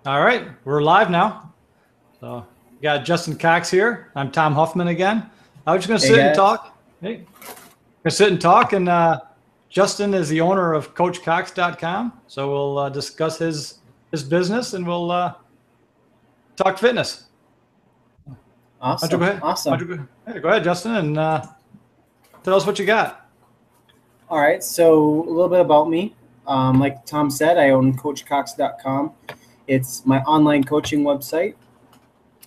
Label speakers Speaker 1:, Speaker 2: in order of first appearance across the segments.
Speaker 1: All right, we're live now. So we got Justin Cox here. I'm Tom Huffman again. I was just going to
Speaker 2: Hey
Speaker 1: sit and
Speaker 2: guys.
Speaker 1: talk. Hey, gonna sit and talk, and Justin is the owner of CoachCox.com. So we'll discuss his business, and we'll talk fitness. Why don't you
Speaker 2: Awesome.
Speaker 1: go ahead? Why
Speaker 2: Awesome.
Speaker 1: don't you go ahead, Justin, and tell us what you got.
Speaker 2: All right. So a little bit about me. Like Tom said, I own CoachCox.com. It's my online coaching website.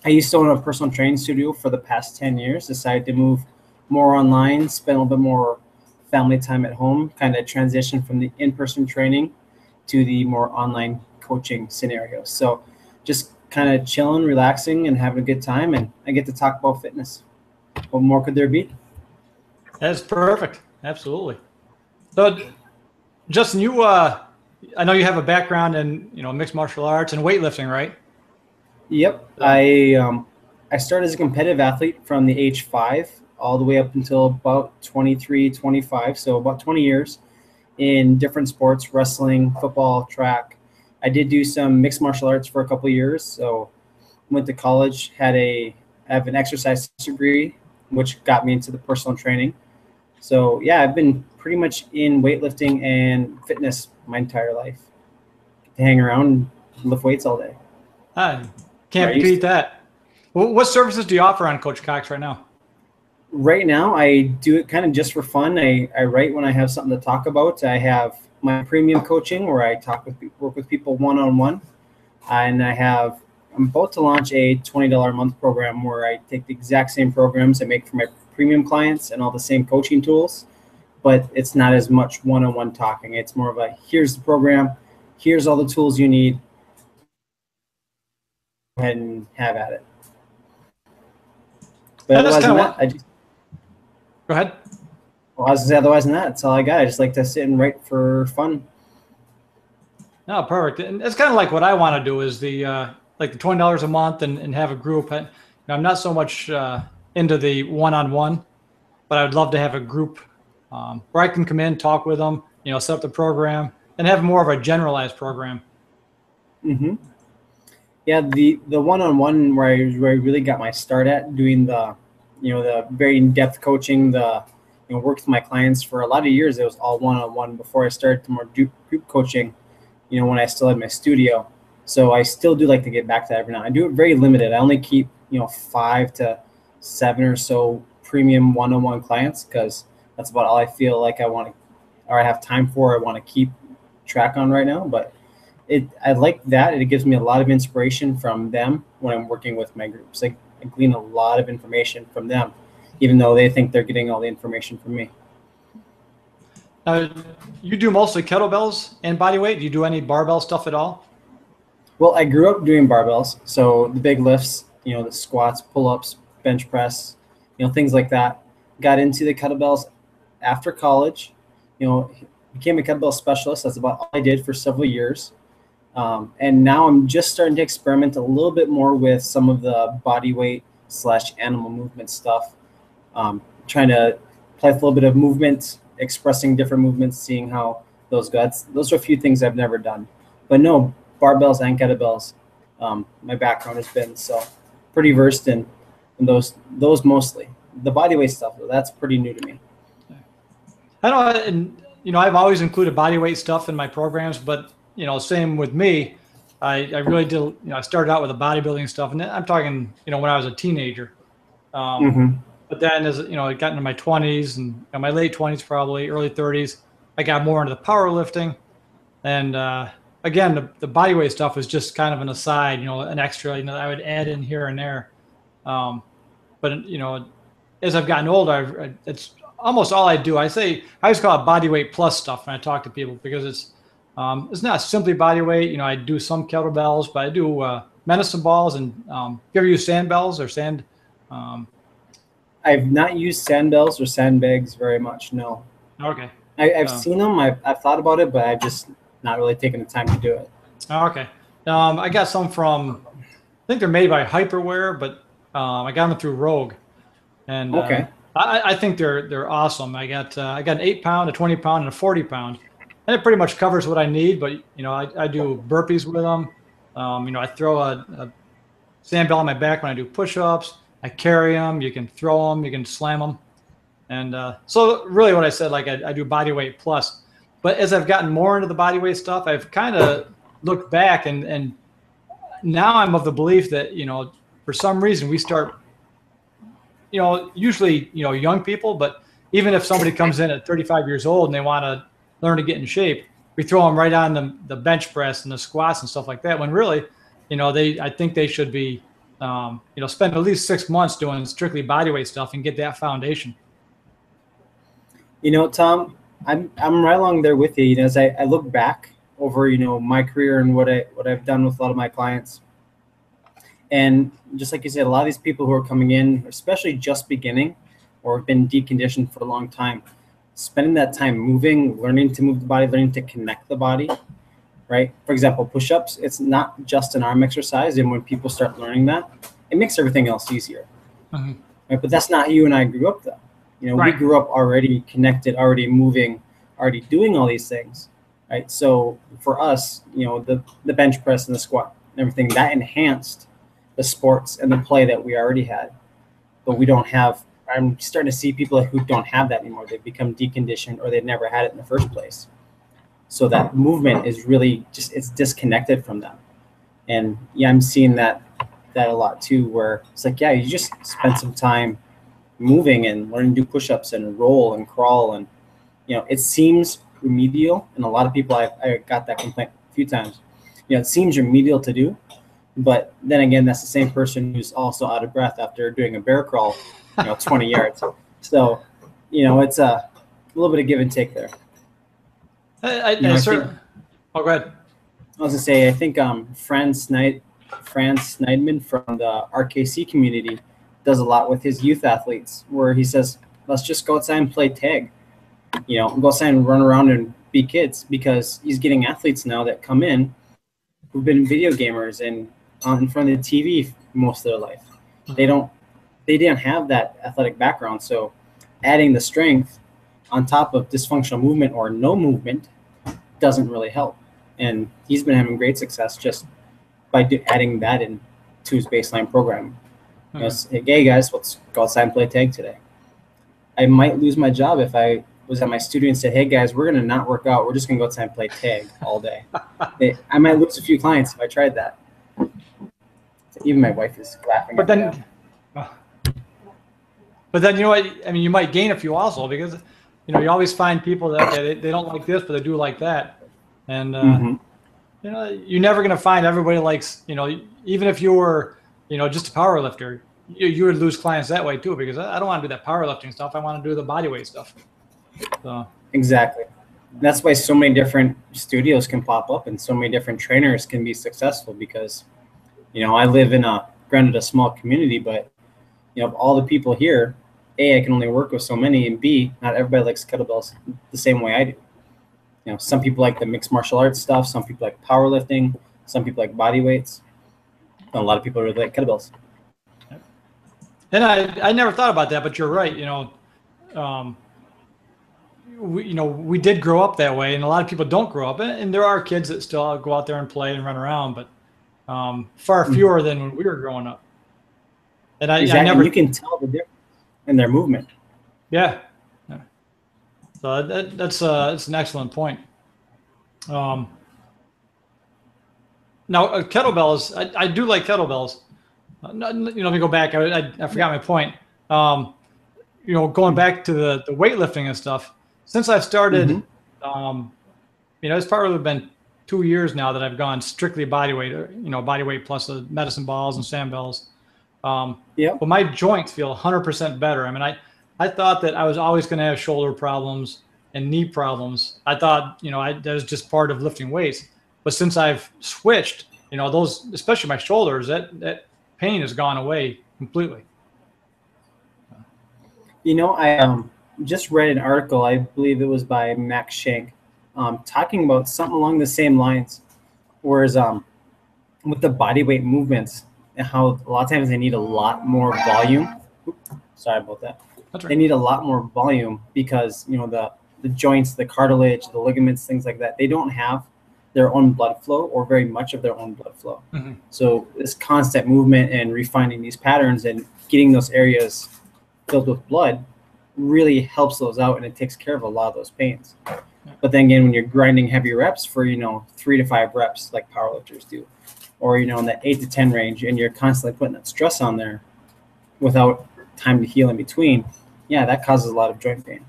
Speaker 2: I used to own a personal training studio for the past 10 years, decided to move more online, spend a little bit more family time at home, kind of transition from the in-person training to the more online coaching scenario. So just kind of chilling, relaxing, and having a good time. And I get to talk about fitness. What more could there be?
Speaker 1: That's perfect. Absolutely. So, Justin, I know you have a background in mixed martial arts and weightlifting, right?
Speaker 2: Yep.
Speaker 1: So,
Speaker 2: I started as a competitive athlete from the age 5 all the way up until about 23, 25, so about 20 years in different sports, wrestling, football, track. I did do some mixed martial arts for a couple of years, so went to college, I have an exercise degree, which got me into the personal training. So yeah, I've been pretty much in weightlifting and fitness my entire life. To hang around and lift weights all day.
Speaker 1: I
Speaker 2: Or I
Speaker 1: can't
Speaker 2: used
Speaker 1: beat
Speaker 2: to.
Speaker 1: that. What services do you offer on Coach Cox right now?
Speaker 2: Right now, I do it kind of just for fun. I write when I have something to talk about. I have my premium coaching where I work with people one on one, and I'm about to launch a $20 a month program where I take the exact same programs I make for my premium clients and all the same coaching tools, but it's not as much one on one talking. It's more of a here's the program, here's all the tools you need. Go ahead and have at it. But
Speaker 1: And that's
Speaker 2: otherwise
Speaker 1: kind
Speaker 2: than
Speaker 1: of
Speaker 2: that,
Speaker 1: what. Go ahead.
Speaker 2: well, I was gonna say otherwise than that, that's all I got. I just like to sit and write for fun.
Speaker 1: No, perfect. And it's kind of like what I want to do is the like the $20 a month and have a group. I'm not so much into the one-on-one, but I would love to have a group where I can come in, talk with them, set up the program, and have more of a generalized program.
Speaker 2: hmm Yeah, the one on one where I really got my start at doing the very in depth coaching, worked with my clients for a lot of years. It was all one on one before I started to more group coaching. When I still had my studio. So I still do like to get back to that every now. I do it very limited. I only keep 5 to 7 or so premium one on one clients because that's about all I feel like I want to or I have time for. I want to keep track on right now, but I like that. It gives me a lot of inspiration from them when I'm working with my groups. I glean a lot of information from them, even though they think they're getting all the information from me.
Speaker 1: Uh, you do mostly kettlebells and body weight. Do you do any barbell stuff at all?
Speaker 2: Well, I grew up doing barbells, so the big lifts, the squats, pull-ups, bench press, things like that. Got into the kettlebells after college. Became a kettlebell specialist. That's about all I did for several years. And now I'm just starting to experiment a little bit more with some of the body weight / animal movement stuff. Trying to play with a little bit of movement, expressing different movements, seeing how those go. Those are a few things I've never done. But no, barbells and kettlebells, my background has been so pretty versed in those mostly. The body weight stuff, though, that's pretty new to me.
Speaker 1: I don't, and I've always included body weight stuff in my programs, but same with me. I really did. I started out with the bodybuilding stuff, and I'm talking, when I was a teenager. Um,
Speaker 2: Mm-hmm.
Speaker 1: but then, as I got into my 20s and my late 20s, probably early 30s, I got more into the powerlifting, and again, the body weight stuff was just kind of an aside, an extra, that I would add in here and there. Um, but as I've gotten older, it's almost all I do. I always call it body weight plus stuff when I talk to people because it's not simply body weight. I do some kettlebells, but I do medicine balls and you ever use sand bells or sand? Um,
Speaker 2: I've not used sandbells or sandbags very much. No,
Speaker 1: okay.
Speaker 2: I've
Speaker 1: Uh,
Speaker 2: seen them. I've thought about it, but I've just not really taken the time to do it.
Speaker 1: okay. I got some from, I think they're made by Hyperwear, but I got them through Rogue. And
Speaker 2: Okay.
Speaker 1: I think they're awesome. I got an 8 pound, a 20 pound, and a 40 pound, and it pretty much covers what I need. But I do burpees with them, I throw a sand bell on my back when I do push-ups. I carry them. You can throw them. You can slam them. And so really what I said, like I do body weight plus. But as I've gotten more into the body weight stuff, I've kind of looked back and now I'm of the belief that, for some reason we start, usually, young people, but even if somebody comes in at 35 years old and they want to learn to get in shape, we throw them right on the bench press and the squats and stuff like that. When really, I think they should be, spend at least 6 months doing strictly body weight stuff and get that foundation.
Speaker 2: Tom, I'm right along there with you. As I look back over, my career and what I've done with a lot of my clients. And just like you said, a lot of these people who are coming in, especially just beginning or have been deconditioned for a long time, spending that time moving, learning to move the body, learning to connect the body, right? For example, push-ups, it's not just an arm exercise. And when people start learning that, it makes everything else easier.
Speaker 1: Mm-hmm.
Speaker 2: Right? But that's not how you and I grew up, though.
Speaker 1: Right.
Speaker 2: We grew up already connected, already moving, already doing all these things, right? So for us, the bench press and the squat and everything, that enhanced the sports and the play that we already had. But we don't have, I'm starting to see people who don't have that anymore. They've become deconditioned or they've never had it in the first place. So that movement is really just, it's disconnected from them. And yeah, I'm seeing that a lot too, where it's like, yeah, you just spend some time moving and learning to do push-ups and roll and crawl. And, it seems remedial. And a lot of people, I got that complaint a few times. It seems remedial to do. But then again, that's the same person who's also out of breath after doing a bear crawl, 20 yards. So, it's a little bit of give and take there.
Speaker 1: Oh, go ahead.
Speaker 2: I was gonna say, I think Franz Sneidman from the RKC community does a lot with his youth athletes, where he says, let's just go outside and play tag, go outside and run around and be kids, because he's getting athletes now that come in who've been video gamers and in front of the TV most of their life. They didn't have that athletic background. So adding the strength on top of dysfunctional movement or no movement doesn't really help. And he's been having great success just by adding that into his baseline program. Hey guys, let's go outside and play tag today. I might lose my job if I was at my studio and said, hey guys, we're going to not work out. We're just going to go outside and play tag all day. I might lose a few clients if I tried that. Even my wife is laughing.
Speaker 1: But then, you know what? I mean, you might gain a few also, because, you always find people that they don't like this, but they do like that. And, you're never going to find everybody likes, even if you were, just a power lifter, you would lose clients that way too, because I don't want to do that powerlifting stuff. I want to do the body weight stuff. So.
Speaker 2: Exactly. That's why so many different studios can pop up and so many different trainers can be successful, because, I live in granted a small community, but, of all the people here, A, I can only work with so many, and B, not everybody likes kettlebells the same way I do. Some people like the mixed martial arts stuff. Some people like powerlifting. Some people like body weights. And a lot of people really like kettlebells.
Speaker 1: And I never thought about that, but you're right. We did grow up that way, and a lot of people don't grow up. And there are kids that still go out there and play and run around, but far fewer than when we were growing up. And
Speaker 2: exactly. You can tell the difference in their movement.
Speaker 1: Yeah. So that's an excellent point. Now kettlebells, I do like kettlebells. Let me go back. I forgot my point. Going back to the weightlifting and stuff. Since I've started, it's probably been 2 years now that I've gone strictly body weight. Body weight plus the medicine balls and sand bells. But my joints feel 100% better. I mean, I thought that I was always going to have shoulder problems and knee problems. I thought, that was just part of lifting weights. But since I've switched, those, especially my shoulders, that pain has gone away completely.
Speaker 2: I just read an article, I believe it was by Max Schenk, talking about something along the same lines, whereas with the body weight movements and how a lot of times they need a lot more volume. Sorry about that.
Speaker 1: That's right.
Speaker 2: They need a lot more volume because, the joints, the cartilage, the ligaments, things like that, they don't have their own blood flow or very much of their own blood flow.
Speaker 1: Mm-hmm.
Speaker 2: So this constant movement and refining these patterns and getting those areas filled with blood really helps those out, and it takes care of a lot of those pains. But then again, when you're grinding heavy reps for 3 to 5 reps like powerlifters do, or in that 8 to 10 range, and you're constantly putting that stress on there without time to heal in between, that causes a lot of joint pain.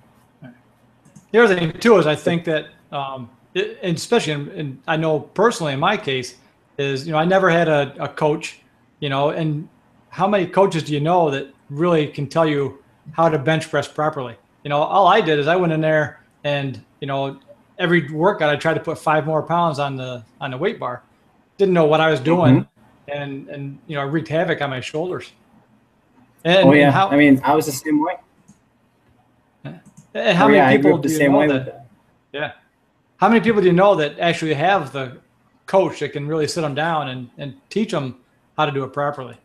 Speaker 1: The other thing too is I think that and especially in I know personally in my case is I never had a coach, and how many coaches do you know that really can tell you how to bench press properly? All I did is I went in there and every workout I tried to put 5 more pounds on the weight bar. Didn't know what I was doing, and I wreaked havoc on my shoulders. And,
Speaker 2: I was the same way.
Speaker 1: And how many people do you know
Speaker 2: that?
Speaker 1: Yeah. How many people do you know that actually have the coach that can really sit them down and teach them how to do it properly?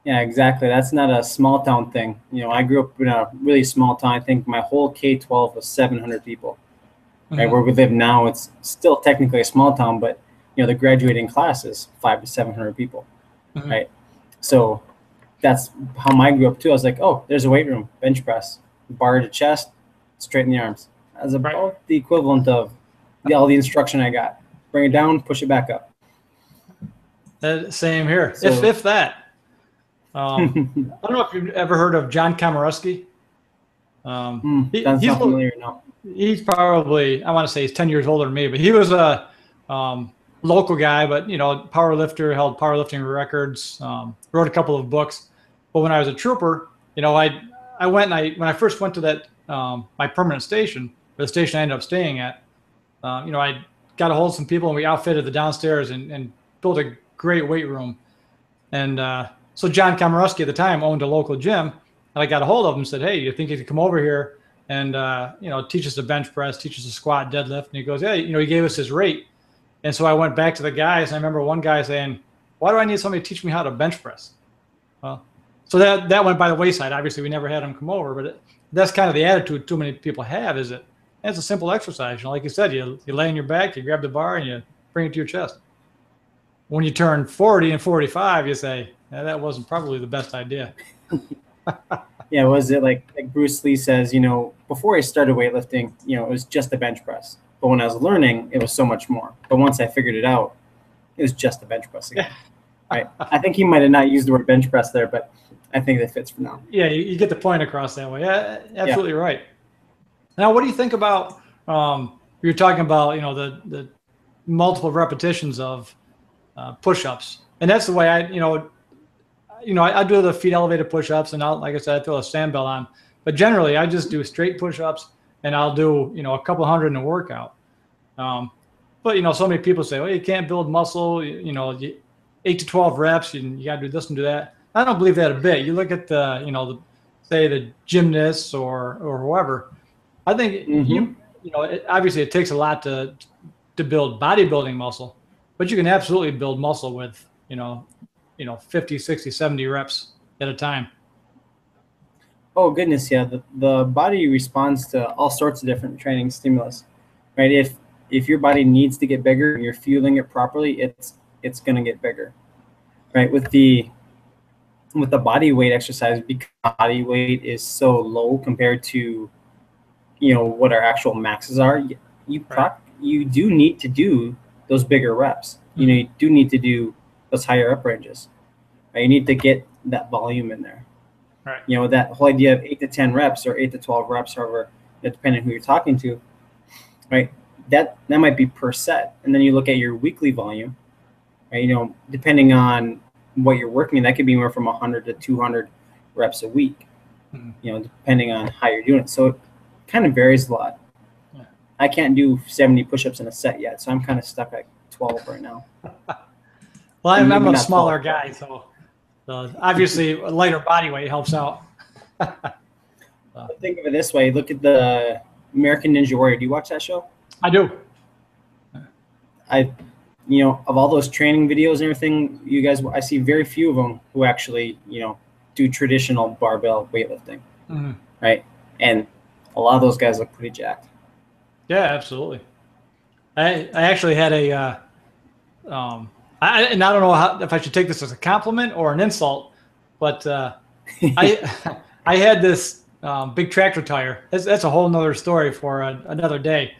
Speaker 2: Yeah, exactly. That's not a small town thing. I grew up in a really small town. I think my whole K-12 was 700 people. Right, where we live now, it's still technically a small town, but the graduating class is 500 to 700 people, right? So that's how I grew up too. I was like, oh, there's a weight room, bench press, bar to chest, straighten the arms. That's about the equivalent of all the instruction I got. Bring it down, push it back up.
Speaker 1: Same here, so, if that. I don't know if you've ever heard of John Komorowski.
Speaker 2: He's not familiar now.
Speaker 1: He's probably, I want to say he's 10 years older than me, but he was a local guy, but, power lifter, held powerlifting records, wrote a couple of books. But when I was a trooper, I went and when I first went to that, my permanent station, or the station I ended up staying at, I got a hold of some people and we outfitted the downstairs and built a great weight room. And so John Komorowski at the time owned a local gym, and I got a hold of him and said, hey, you think you could come over here and, teach us the bench press, teach us the squat, deadlift? And he goes, yeah, he gave us his rate. And so I went back to the guys, and I remember one guy saying, why do I need somebody to teach me how to bench press? Well, so that went by the wayside. Obviously, we never had him come over, but that's kind of the attitude too many people have, is that it's a simple exercise. Like you said, you lay on your back, you grab the bar, and you bring it to your chest. When you turn 40 and 45, you say, that wasn't probably the best idea.
Speaker 2: Yeah, was it like Bruce Lee says, before I started weightlifting, it was just a bench press. But when I was learning, it was so much more. But once I figured it out, it was just a bench press again. Right? I think he might have not used the word bench press there, but I think that fits for now.
Speaker 1: Yeah, you get the point across that way. Yeah, absolutely right. Now, what do you think about, you're talking about, the multiple repetitions of push-ups. And that's the way I do the feet elevated push-ups, and like I said, I throw a sand bell on. But generally, I just do straight push-ups, and I'll do, a couple hundred in a workout. But, so many people say, well, you can't build muscle, 8 to 12 reps, you got to do this and do that. I don't believe that a bit. You look at say the gymnasts or whoever. I think, obviously it takes a lot to build bodybuilding muscle, but you can absolutely build muscle with, 50, 60, 70 reps at a time.
Speaker 2: Oh, goodness, yeah. The body responds to all sorts of different training stimulus, right? If your body needs to get bigger and you're fueling it properly, it's going to get bigger, right? With the body weight exercise, because body weight is so low compared to, what our actual maxes are, you do need to do those bigger reps. You do need to do those higher up ranges. Right? You need to get that volume in there. Right. That whole idea of 8 to 10 reps or 8 to 12 reps, however, depending on who you're talking to, right? That might be per set. And then you look at your weekly volume, right? Depending on what you're working in, that could be anywhere from 100 to 200 reps a week, depending on how you're doing it. So it kind of varies a lot. Yeah. I can't do 70 push-ups in a set yet, so I'm kind of stuck at 12 right now.
Speaker 1: Well, I'm a smaller guy, so obviously a lighter body weight helps out.
Speaker 2: Think of it this way. Look at the American Ninja Warrior. Do you watch that show?
Speaker 1: I do.
Speaker 2: Of all those training videos and everything, you guys, I see very few of them who actually, do traditional barbell weightlifting, right? And a lot of those guys look pretty jacked.
Speaker 1: Yeah, absolutely. I actually had and I don't know if I should take this as a compliment or an insult, but I I had this big tractor tire. That's a whole nother story for another day.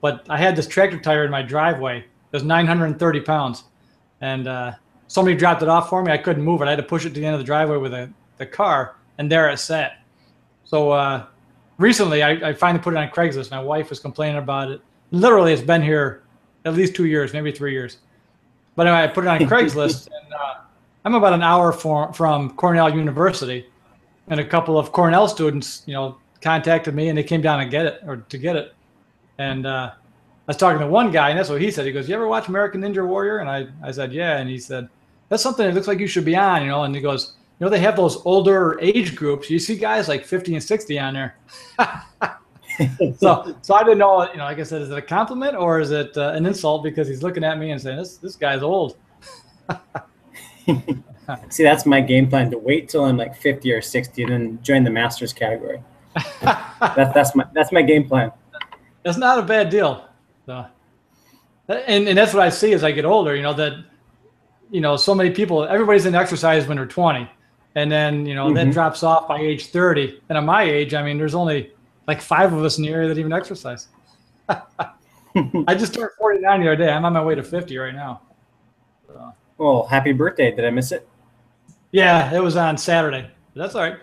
Speaker 1: But I had this tractor tire in my driveway. It was 930 pounds, and somebody dropped it off for me. I couldn't move it. I had to push it to the end of the driveway with the car, and there it sat. So recently, I finally put it on Craigslist. My wife was complaining about it. Literally, it's been here at least 2 years, maybe 3 years. But anyway, I put it on Craigslist, and I'm about an hour from Cornell University, and a couple of Cornell students, contacted me, and they came down and to get it. And I was talking to one guy, and that's what he said. He goes, "You ever watch American Ninja Warrior?" And I said, "Yeah." And he said, "That's something that looks like you should be on, And he goes, they have those older age groups. You see guys like 50 and 60 on there." So I didn't know, like I said, is it a compliment or is it an insult because he's looking at me and saying, this guy's old.
Speaker 2: See, that's my game plan, to wait till I'm like 50 or 60 and then join the masters category. That's my game plan.
Speaker 1: That's not a bad deal. So, and that's what I see as I get older, that, so many people, everybody's in exercise when they're 20. And then, that drops off by age 30. And at my age, I mean, there's only like 5 of us in the area that even exercise. I just turned 49 the other day. I'm on my way to 50 right now. So.
Speaker 2: Well, happy birthday. Did I miss it?
Speaker 1: Yeah, it was on Saturday. That's all right.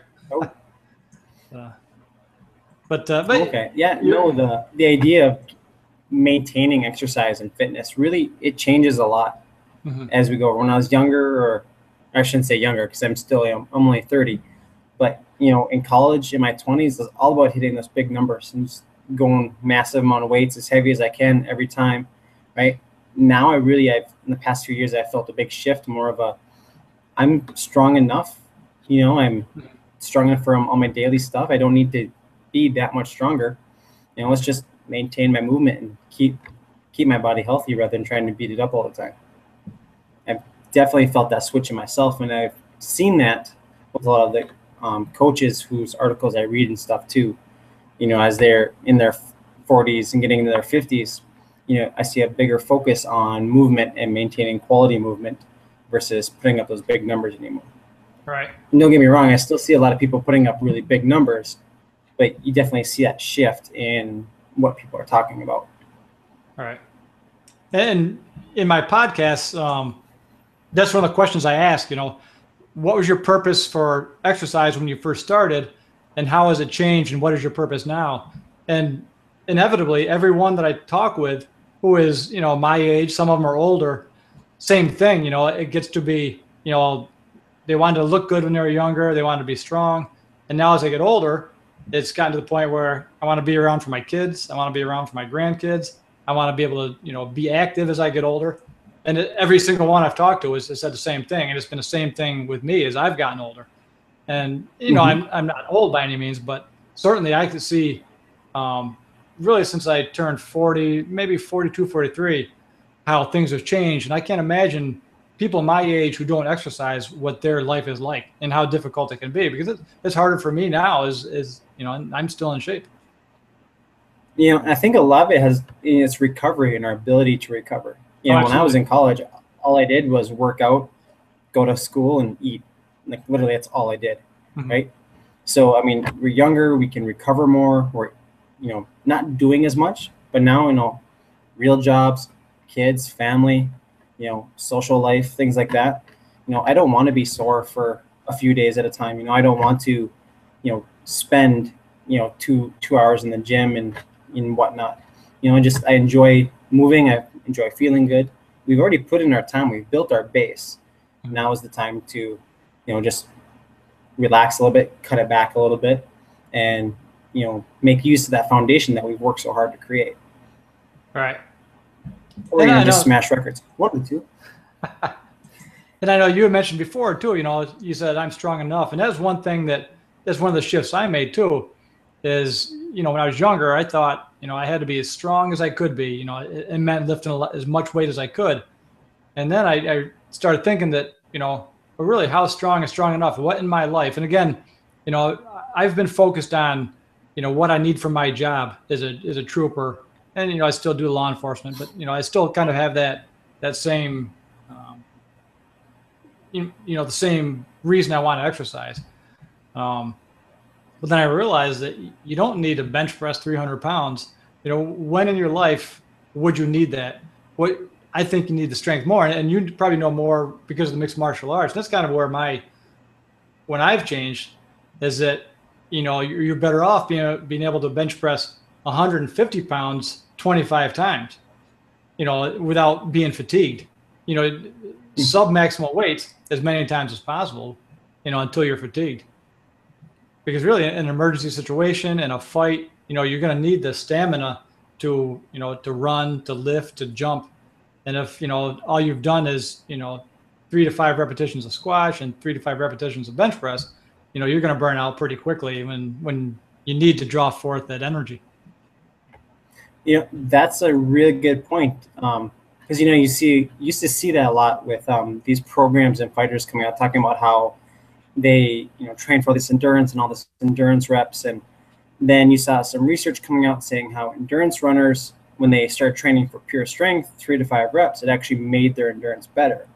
Speaker 2: Oh.
Speaker 1: But
Speaker 2: okay. Yeah, no, the idea of maintaining exercise and fitness, really, it changes a lot as we go. When I was younger, or I shouldn't say younger because I'm only 30, but in college, in my 20s, it was all about hitting those big numbers and just going massive amount of weights as heavy as I can every time, right? Now I've in the past few years, I felt a big shift, more of I'm strong enough, I'm strong enough for all my daily stuff. I don't need to be that much stronger. Let's just maintain my movement and keep my body healthy rather than trying to beat it up all the time. I've definitely felt that switch in myself, and I've seen that with a lot of the coaches whose articles I read and stuff too. As they're in their 40s and getting into their 50s, I see a bigger focus on movement and maintaining quality movement versus putting up those big numbers anymore.
Speaker 1: Right.
Speaker 2: And don't get me wrong, I still see a lot of people putting up really big numbers, but you definitely see that shift in what people are talking about.
Speaker 1: All right. And in my podcast, that's one of the questions I ask, what was your purpose for exercise when you first started, and how has it changed, and what is your purpose now? And inevitably, everyone that I talk with who is, my age, some of them are older, same thing, it gets to be, they wanted to look good when they were younger, they wanted to be strong. And now as I get older, it's gotten to the point where I want to be around for my kids. I want to be around for my grandkids. I want to be able to, be active as I get older. And every single one I've talked to has said the same thing. And it's been the same thing with me as I've gotten older. And, I'm not old by any means, but certainly I could see really since I turned 40, maybe 42, 43, how things have changed. And I can't imagine people my age who don't exercise what their life is like and how difficult it can be, because it's harder for me now is I'm still in shape.
Speaker 2: I think a lot of it has its recovery and our ability to recover. When I was in college, all I did was work out, go to school, and eat. Like literally, that's all I did, right? So I mean, we're younger, we can recover more. We're not doing as much, but now real jobs, kids, family, social life, things like that. I don't want to be sore for a few days at a time. I don't want to, spend 2 hours in the gym and whatnot. I enjoy moving. I enjoy feeling good. We've already put in our time. We've built our base. Now is the time to, just relax a little bit, cut it back a little bit, and make use of that foundation that we've worked so hard to create.
Speaker 1: All right.
Speaker 2: Or just smash records. One or two.
Speaker 1: And I know you had mentioned before too, you said I'm strong enough. And that's one thing that's one of the shifts I made too, is, when I was younger, I thought, I had to be as strong as I could be, it meant lifting as much weight as I could. And then I started thinking that, well, really, how strong is strong enough? What in my life? And again, I've been focused on, what I need for my job as a trooper. and, I still do law enforcement, but, I still kind of have that same, the same reason I want to exercise. But then I realized that you don't need to bench press 300 pounds. When in your life would you need that? What I think you need the strength more, and you probably know more because of the mixed martial arts. That's kind of where when I've changed is that, you're better off being able to bench press 150 pounds 25 times, without being fatigued, sub maximal weights as many times as possible, until you're fatigued. Because really, in an emergency situation, in a fight, you're going to need the stamina to, to run, to lift, to jump. And if, all you've done is, 3 to 5 repetitions of squash and 3 to 5 repetitions of bench press, you're going to burn out pretty quickly when you need to draw forth that energy.
Speaker 2: That's a really good point. Because, you used to see that a lot with these programs and fighters coming out talking about how they train for this endurance and all this endurance reps, and then you saw some research coming out saying how endurance runners, when they start training for pure strength, 3 to 5 reps, it actually made their endurance better.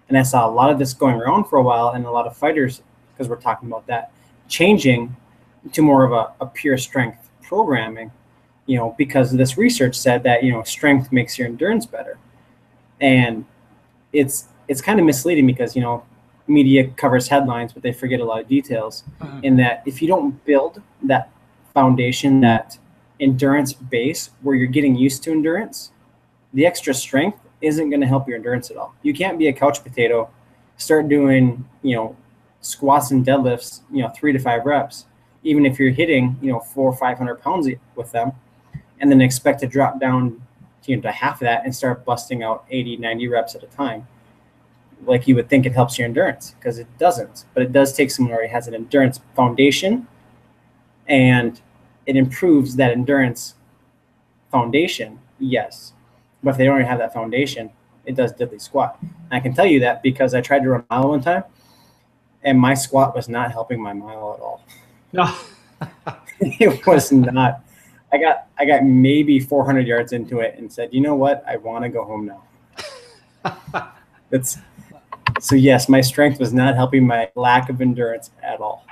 Speaker 2: And I saw a lot of this going around for a while, and a lot of fighters, because we're talking about that, changing to more of a pure strength programming, because this research said that strength makes your endurance better. And it's kind of misleading because media covers headlines, but they forget a lot of details. In that, if you don't build that foundation, that endurance base where you're getting used to endurance, the extra strength isn't going to help your endurance at all. You can't be a couch potato, start doing squats and deadlifts 3 to 5 reps, even if you're hitting 400 or 500 pounds with them, and then expect to drop down to half of that and start busting out 80, 90 reps at a time. Like you would think it helps your endurance, because it doesn't. But it does take someone who already has an endurance foundation, and it improves that endurance foundation, yes. But if they don't already have that foundation, it does diddly squat. And I can tell you that because I tried to run a mile one time, and my squat was not helping my mile at all.
Speaker 1: No.
Speaker 2: It was not. I got maybe 400 yards into it and said, you know what? I want to go home now. So yes, my strength was not helping my lack of endurance at all.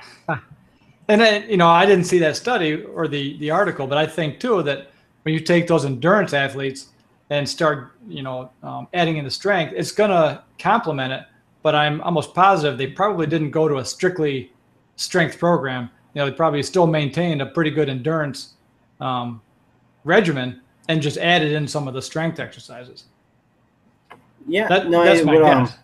Speaker 1: And then, I didn't see that study or the article, but I think too that when you take those endurance athletes and start, adding in the strength, it's going to complement it. But I'm almost positive they probably didn't go to a strictly strength program. They probably still maintained a pretty good endurance regimen and just added in some of the strength exercises.
Speaker 2: Yeah,
Speaker 1: that's my guess.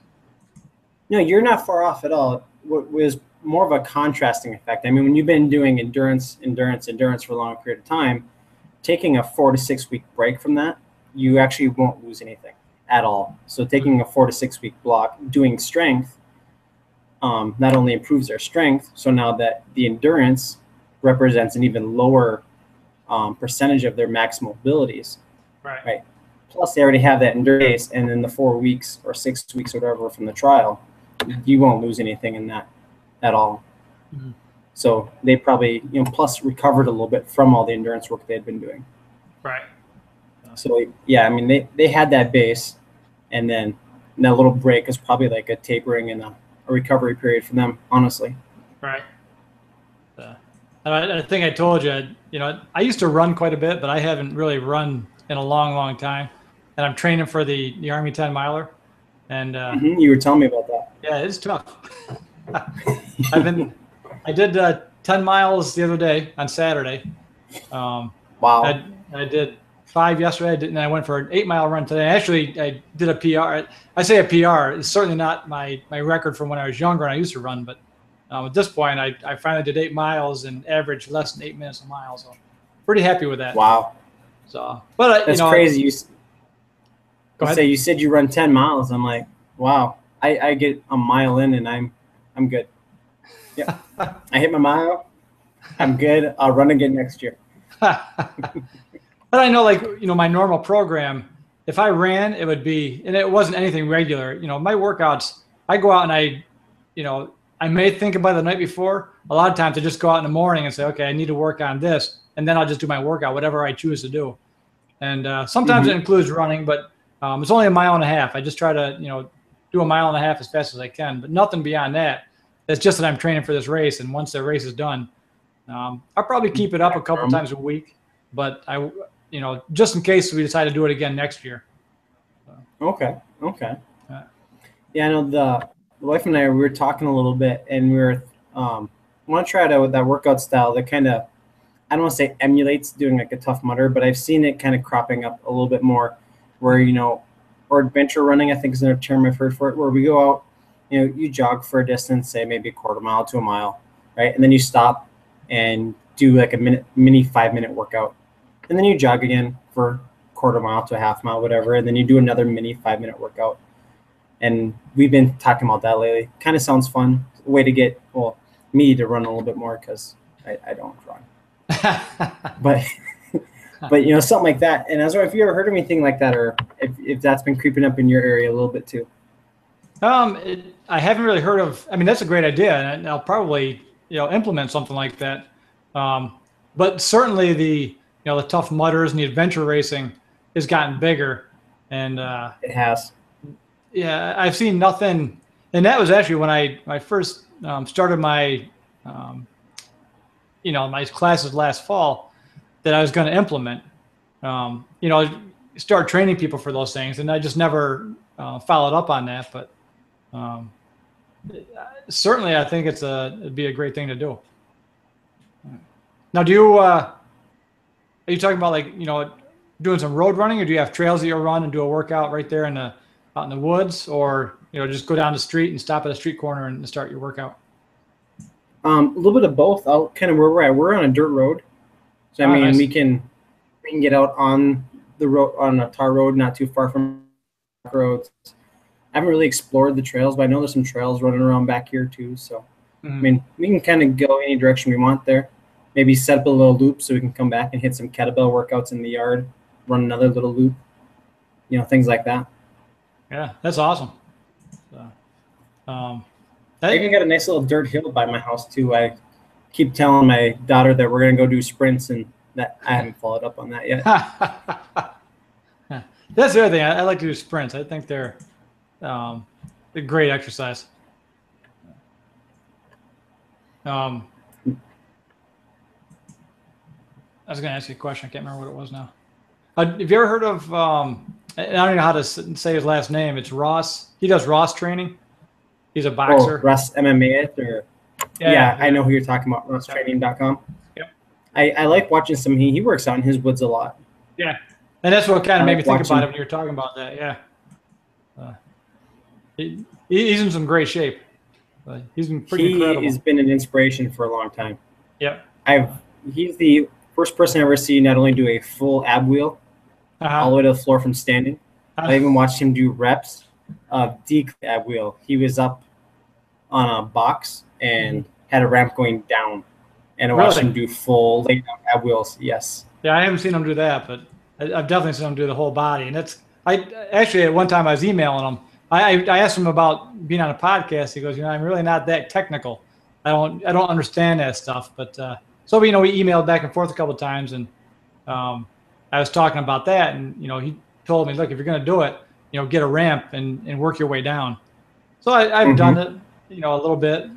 Speaker 2: No, you're not far off at all. What was more of a contrasting effect. I mean, when you've been doing endurance for a long period of time, taking a 4 to 6 week break from that, you actually won't lose anything at all. So taking a 4 to 6 week block, doing strength, not only improves their strength, so now that the endurance represents an even lower percentage of their maximal abilities. Right. Plus, they already have that endurance, and in the 4 weeks or 6 weeks or whatever from the trial, you won't lose anything in that at all. Mm-hmm. So they probably, plus recovered a little bit from all the endurance work they had been doing.
Speaker 1: Right.
Speaker 2: So yeah, I mean, they had that base, and then that little break is probably like a tapering and a recovery period for them, honestly.
Speaker 1: Right. I think I told you, I used to run quite a bit, but I haven't really run in a long, long time. And I'm training for the Army 10 miler. And
Speaker 2: you were telling me about that.
Speaker 1: Yeah, it's tough. I did 10 miles the other day on Saturday.
Speaker 2: Wow.
Speaker 1: I did 5 yesterday. And I went for an 8-mile run today. Actually, I did a PR. I say a PR. It's certainly not my record from when I was younger and I used to run. But at this point, I finally did 8 miles and averaged less than 8 minutes a mile. So pretty happy with that.
Speaker 2: Wow.
Speaker 1: So, but
Speaker 2: that's crazy.
Speaker 1: Go ahead.
Speaker 2: You said you run 10 miles. I'm like, wow. I get a mile in and I'm good. Yeah. I hit my mile. I'm good. I'll run again next year.
Speaker 1: But I know, my normal program, if I ran, it would be, and it wasn't anything regular. My workouts, I go out and I may think about it the night before. A lot of times I just go out in the morning and say, okay, I need to work on this. And then I'll just do my workout, whatever I choose to do. And sometimes it includes running, but it's only 1.5 miles. I just try to, do 1.5 miles as fast as I can, but nothing beyond that. It's just that I'm training for this race. And once the race is done, I'll probably keep it up a couple times a week, but just in case we decide to do it again next year.
Speaker 2: Okay. Yeah, I know the wife and I, we were talking a little bit, and we were want to try out that workout style that kind of, I don't want to say emulates doing like a Tough Mudder, but I've seen it kind of cropping up a little bit more where, or adventure running, I think is another term I've heard for it, where we go out, you jog for a distance, say maybe 1/4 mile to a mile, right? And then you stop and do like a mini 5-minute workout. And then you jog again for 1/4 mile to a 1/2 mile, whatever. And then you do another mini 5-minute workout. And we've been talking about that lately. Kind of sounds fun. A way to get, me to run a little bit more because I don't run. but something like that. And I was wondering if you ever heard of anything like that, or if that's been creeping up in your area a little bit too.
Speaker 1: I haven't really heard of. I mean, that's a great idea, and I'll probably implement something like that. But certainly the Tough Mudders and the adventure racing has gotten bigger, and
Speaker 2: it has.
Speaker 1: Yeah, I've seen nothing, and that was actually when I first started my my classes last fall that I was going to implement. Start training people for those things, and I just never followed up on that. But certainly, I think it'd be a great thing to do. Now, are you talking about doing some road running, or do you have trails that you'll run and do a workout right there out in the woods, or just go down the street and stop at a street corner and start your workout?
Speaker 2: A little bit of both. I'll kind of where we're at. We're on a dirt road, so
Speaker 1: nice.
Speaker 2: we can get out on the road, on a tar road, not too far from roads. I haven't really explored the trails, but I know there's some trails running around back here too. So we can kind of go any direction we want there. Maybe set up a little loop so we can come back and hit some kettlebell workouts in the yard, run another little loop, things like that.
Speaker 1: Yeah, that's awesome.
Speaker 2: I even got a nice little dirt hill by my house too. I keep telling my daughter that we're gonna go do sprints, and that I haven't followed up on that yet.
Speaker 1: That's the other thing. I like to do sprints. I think they're a great exercise. I was going to ask you a question. I can't remember what it was now. Have you ever heard of, I don't know how to say his last name. It's Ross. He does Ross training. He's a boxer.
Speaker 2: Ross MMA? Yeah, I know who you're talking about, RossTraining.com.
Speaker 1: Yep.
Speaker 2: I like watching some. He works out in his woods a lot.
Speaker 1: Yeah. And that's what kind of made me think about it when you were talking about that. Yeah. He's in some great shape. He's been pretty incredible.
Speaker 2: He's been an inspiration for a long time.
Speaker 1: Yep.
Speaker 2: He's the first person I ever see not only do a full ab wheel all the way to the floor from standing. I even watched him do reps of decline ab wheel. He was up on a box and had a ramp going down, and I watched him do full lay down ab wheels. Yes.
Speaker 1: Yeah, I haven't seen him do that, but I've definitely seen him do the whole body. And I actually at one time I was emailing him. I asked him about being on a podcast. He goes, I'm really not that technical. I don't understand that stuff. But so we emailed back and forth a couple of times, and I was talking about that, and he told me, look, if you're going to do it, get a ramp and work your way down. So I've done it, a little bit,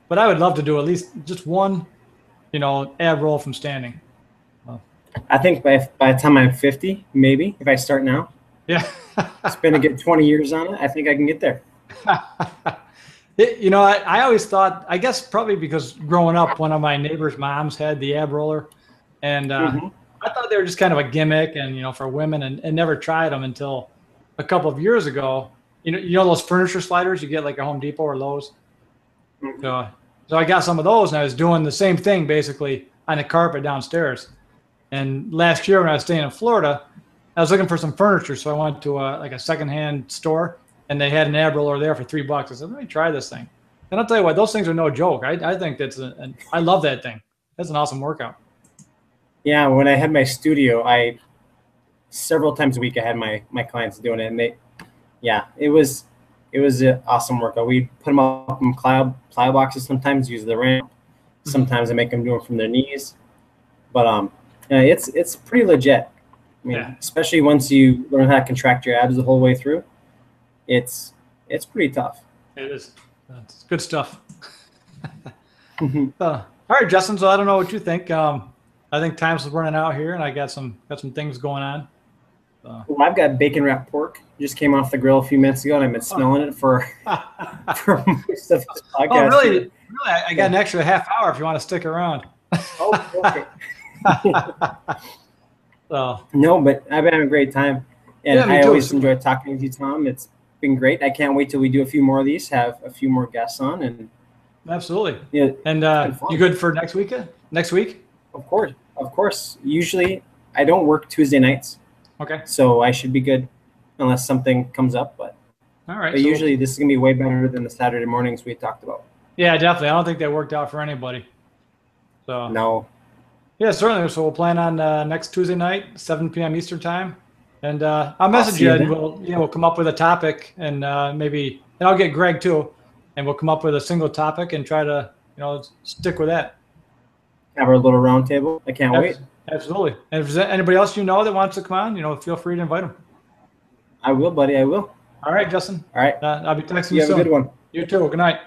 Speaker 1: but I would love to do at least just one, ab roll from standing.
Speaker 2: I think by the time I'm 50, maybe if I start now.
Speaker 1: Yeah.
Speaker 2: Spend a good 20 years on it, I think I can get there.
Speaker 1: I always thought, I guess probably because growing up, one of my neighbor's moms had the ab roller, and I thought they were just kind of a gimmick and, for women, and never tried them until a couple of years ago. Those furniture sliders you get like at Home Depot or Lowe's. So I got some of those, and I was doing the same thing basically on the carpet downstairs. And last year when I was staying in Florida, I was looking for some furniture, so I went to a secondhand store, and they had an ab roller there for $3. I said, let me try this thing. And I'll tell you what, those things are no joke. I think that's I love that thing. That's an awesome workout.
Speaker 2: Yeah, when I had my studio, several times a week I had my clients doing it, and it was an awesome workout. We put them up in plyo boxes sometimes, use the ramp. Sometimes I make them do it from their knees, but it's pretty legit. I mean,
Speaker 1: Yeah.
Speaker 2: especially once you learn how to contract your abs the whole way through, it's pretty tough.
Speaker 1: It is. It's good stuff. All right, Justin. So I don't know what you think. I think time's running out here, and I got some things going on.
Speaker 2: Well, I've got bacon wrapped pork. Just came off the grill a few minutes ago, and I've been smelling it for most of this podcast.
Speaker 1: Oh, really? Really? I got an extra half hour if you want to stick around.
Speaker 2: Oh, okay.
Speaker 1: So,
Speaker 2: No, but I've been having a great time, and
Speaker 1: Yeah, me
Speaker 2: I
Speaker 1: too.
Speaker 2: always enjoy talking with you, Tom. It's been great. I can't wait till we do a few more of these, have a few more guests on, and
Speaker 1: absolutely.
Speaker 2: yeah,
Speaker 1: And
Speaker 2: been fun.
Speaker 1: you good for next week? Next week?
Speaker 2: of course. Usually, I don't work Tuesday nights,
Speaker 1: Okay.
Speaker 2: so I should be good, unless something comes up. But
Speaker 1: All right.
Speaker 2: But
Speaker 1: so-
Speaker 2: usually this is going to be way better than the Saturday mornings we talked about.
Speaker 1: Yeah, definitely. I don't think that worked out for anybody. So
Speaker 2: No.
Speaker 1: yeah, certainly. So we'll plan on next Tuesday night, 7 p.m. Eastern time, and I'll message
Speaker 2: see
Speaker 1: you,
Speaker 2: you
Speaker 1: and
Speaker 2: then.
Speaker 1: we'll come up with a topic, and maybe, and I'll get Greg too, and we'll come up with a single topic and try to stick with that.
Speaker 2: Have our little round table. I can't wait.
Speaker 1: Absolutely. And if there's anybody else that wants to come on, feel free to invite them.
Speaker 2: I will, buddy. I will.
Speaker 1: All right, Justin.
Speaker 2: All right.
Speaker 1: I'll be texting you
Speaker 2: You have
Speaker 1: soon.
Speaker 2: a good one.
Speaker 1: You too. Good night.